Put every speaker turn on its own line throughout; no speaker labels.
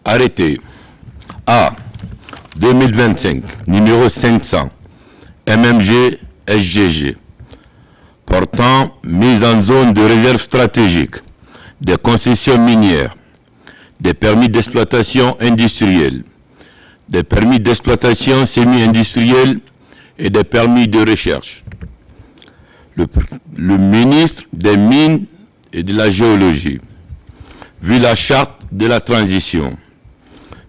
Arrêté A 2025, numéro 500, MMG SGG, portant mise en zone de réserve stratégique des concessions minières, des permis d'exploitation industrielle, des permis d'exploitation semi-industrielle et des permis de recherche. Le ministre des Mines et de la Géologie, vu la charte de la transition,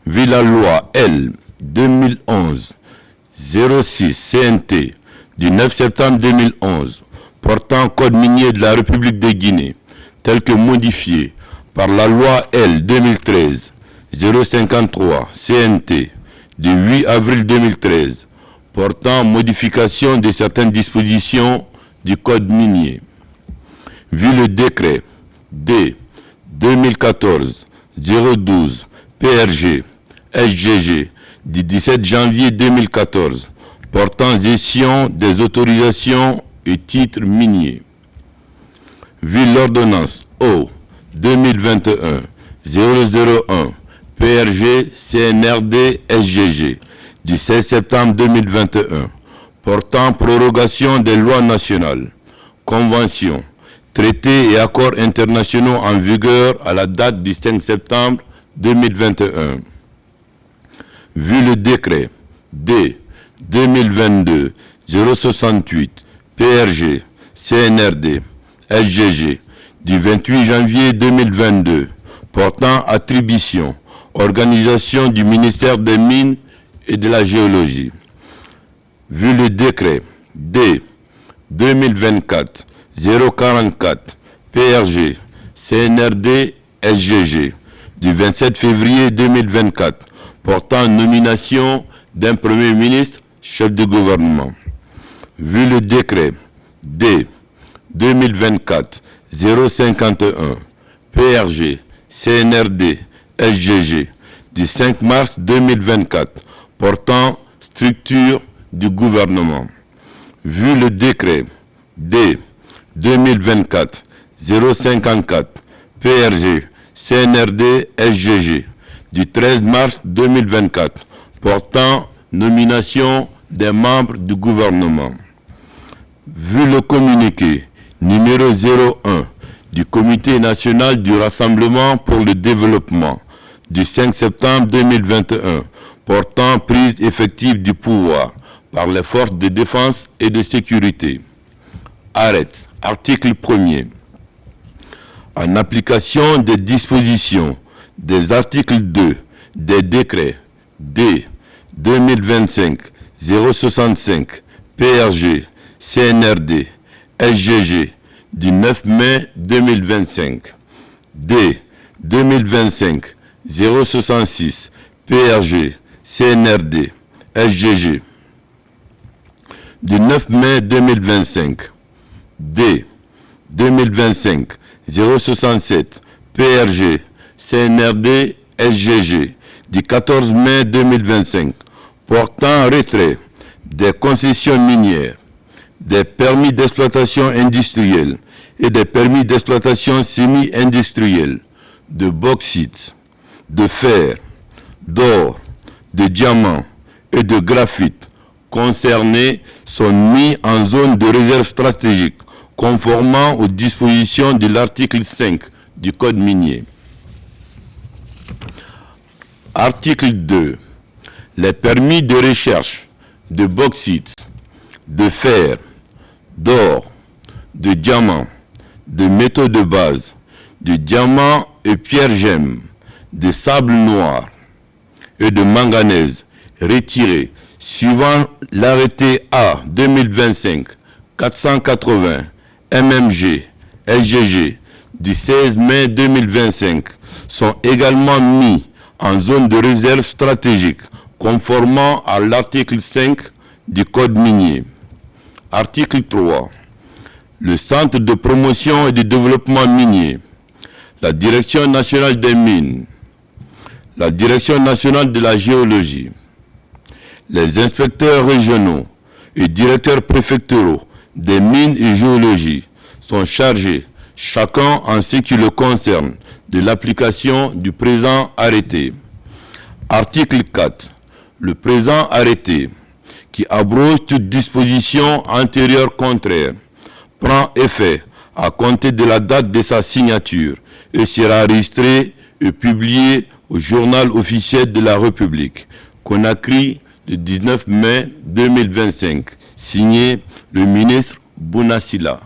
vu la loi L 2011-06 CNT du 9 septembre 2011 portant code minier de la République de Guinée, tel que modifié par la loi L 2013-053 CNT du 8 avril 2013 portant modification de certaines dispositions du code minier, vu le décret D 2014-012 PRG SGG du 17 janvier 2014 portant gestion des autorisations et titres miniers, vu l'ordonnance O 2021-001 PRG CNRD SGG du 16 septembre 2021 portant prorogation des lois nationales, conventions, traités et accords internationaux en vigueur à la date du 5 septembre 2021. Vu le décret D 2022-068 PRG CNRD SGG du 28 janvier 2022 portant attribution, organisation du ministère des Mines et de la Géologie. Vu le décret D 2024-044 PRG CNRD SGG du 27 février 2024 portant nomination d'un Premier ministre, chef de gouvernement. Vu le décret D 2024-051 PRG CNRD SGG du 5 mars 2024 portant structure du gouvernement. Vu le décret D 2024-054 PRG CNRD SGG du 13 mars 2024 portant nomination des membres du gouvernement. Vu le communiqué numéro 01 du Comité national du Rassemblement pour le développement du 5 septembre 2021 portant prise effective du pouvoir par les forces de défense et de sécurité. Arrête. Article 1er. En application des dispositions des articles 2 des décrets D 2025-065 PRG CNRD SGG du 9 mai 2025, D 2025-066 PRG CNRD SGG du 9 mai 2025, D 2025-067 PRG CNRD SGG du 14 mai 2025 portant retrait des concessions minières, des permis d'exploitation industrielle et des permis d'exploitation semi-industrielle de bauxite, de fer, d'or, de diamant et de graphite concernés sont mis en zone de réserve stratégique conformément aux dispositions de l'article 5 du Code minier. Article 2. Les permis de recherche de bauxite, de fer, d'or, de diamant, de métaux de base, de diamant et pierre gemme, de sable noir et de manganèse retirés suivant l'arrêté A 2025-480 MMG SGG du 16 mai 2025 sont également mis en zone de réserve stratégique conformément à l'article 5 du Code minier. Article 3. Le Centre de promotion et de développement minier, la Direction nationale des mines, la Direction nationale de la géologie, les inspecteurs régionaux et directeurs préfectoraux des mines et géologie sont chargés, chacun en ce qui le concerne, de l'application du présent arrêté. Article 4. Le présent arrêté, qui abroge toute disposition antérieure contraire, prend effet à compter de la date de sa signature et sera enregistré et publié au journal officiel de la République. Conakry, le 19 mai 2025. Signé le ministre Bounasila.